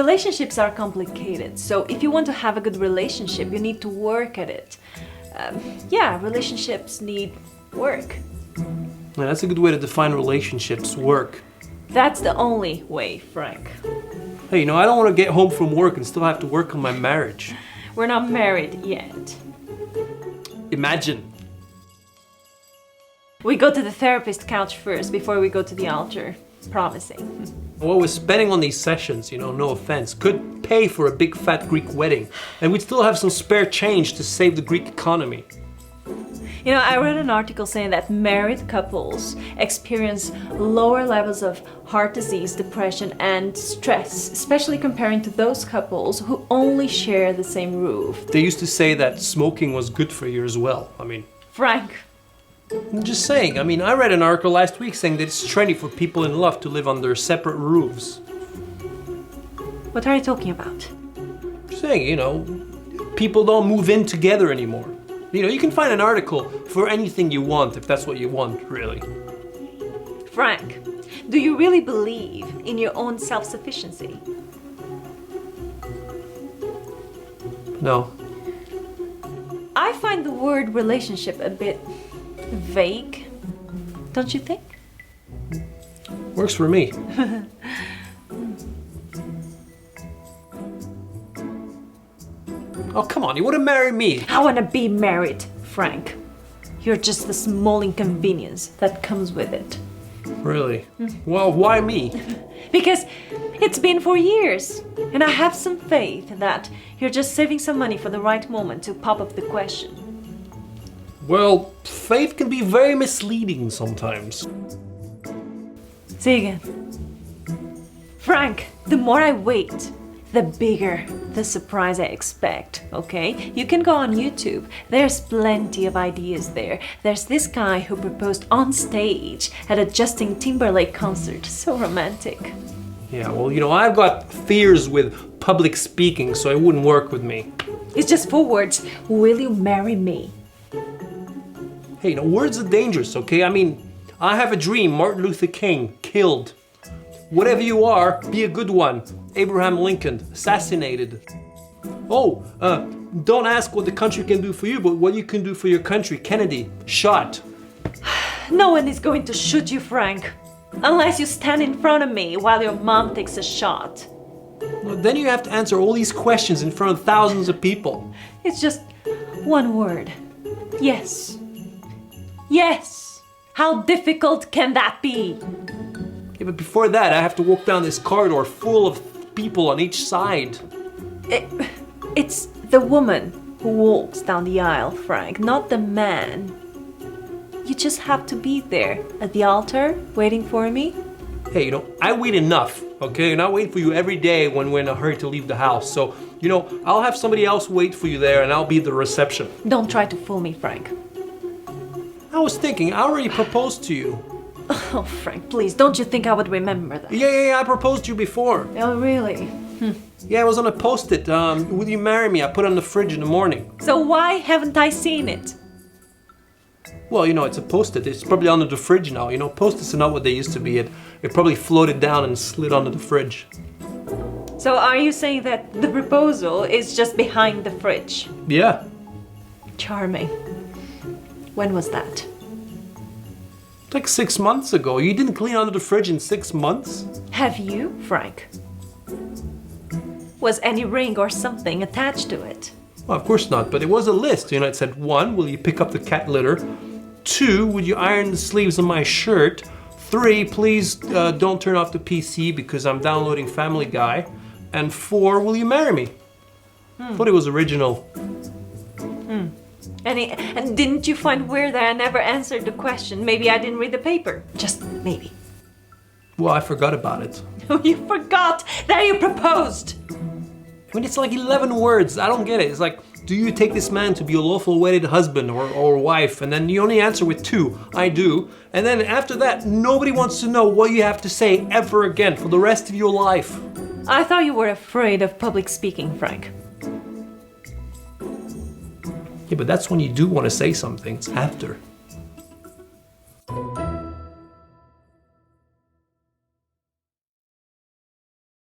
relationships are complicated, so if you want to have a good relationship, you need to work at it. Yeah, relationships need work. Yeah, that's a good way to define relationships, work. That's the only way, Frank. Hey, I don't want to get home from work and still have to work on my marriage. We're not married yet. Imagine. We go to the therapist couch first before we go to the altar. Promising. What we're spending on these sessions, no offense, could pay for a big fat Greek wedding. And we'd still have some spare change to save the Greek economy. I read an article saying that married couples experience lower levels of heart disease, depression, and stress, especially comparing to those couples who only share the same roof. They used to say that smoking was good for you as well. Frank. I'm just saying. I read an article last week saying that it's trendy for people in love to live under separate roofs. What are you talking about? Just saying, people don't move in together anymore. You can find an article for anything you want, if that's what you want, really. Frank, do you really believe in your own self-sufficiency? No. I find the word relationship a bit vague, don't you think? Works for me. Oh, come on, you want to marry me? I want to be married, Frank. You're just the small inconvenience that comes with it. Really? Well, why me? Because it's been 4 years, and I have some faith that you're just saving some money for the right moment to pop up the question. Well, faith can be very misleading sometimes. Say again. Frank, the more I wait, the bigger the surprise I expect, okay? You can go on YouTube. There's plenty of ideas there. There's this guy who proposed on stage at a Justin Timberlake concert. So romantic. Yeah, well, I've got fears with public speaking, so it wouldn't work with me. It's just 4 words. Will you marry me? Hey, words are dangerous, okay? I have a dream. Martin Luther King, killed. Whatever you are, be a good one. Abraham Lincoln, assassinated. Oh, don't ask what the country can do for you, but what you can do for your country. Kennedy, shot. No one is going to shoot you, Frank. Unless you stand in front of me while your mom takes a shot. Well, then you have to answer all these questions in front of thousands of people. It's just 1 word. Yes. Yes! How difficult can that be? Yeah, but before that, I have to walk down this corridor full of people on each side. It's the woman who walks down the aisle, Frank, not the man. You just have to be there at the altar, waiting for me. Hey, I wait enough, okay? And I wait for you every day when we're in a hurry to leave the house. So, I'll have somebody else wait for you there and I'll be the reception. Don't try to fool me, Frank. I was thinking, I already proposed to you. Oh, Frank, please, don't you think I would remember that? Yeah, I proposed to you before. Oh, really? Yeah, it was on a post-it. Will you marry me? I put it on the fridge in the morning. So why haven't I seen it? Well, it's a post-it. It's probably under the fridge now. Post-its are not what they used to be. It probably floated down and slid under the fridge. So are you saying that the proposal is just behind the fridge? Yeah. Charming. When was that? Like 6 months ago. You didn't clean under the fridge in 6 months? Have you, Frank? Was any ring or something attached to it? Well, of course not, but it was a list. It said 1, will you pick up the cat litter? 2, would you iron the sleeves of my shirt? 3, please don't turn off the PC because I'm downloading Family Guy. And 4, will you marry me? Thought it was original. And didn't you find weird that I never answered the question? Maybe I didn't read the paper. Just maybe. Well, I forgot about it. You forgot that you proposed! It's like 11 words. I don't get it. It's like, do you take this man to be a lawful wedded husband or wife? And then you only answer with 2, I do. And then after that, nobody wants to know what you have to say ever again for the rest of your life. I thought you were afraid of public speaking, Frank. Yeah, but that's when you do want to say something. It's after.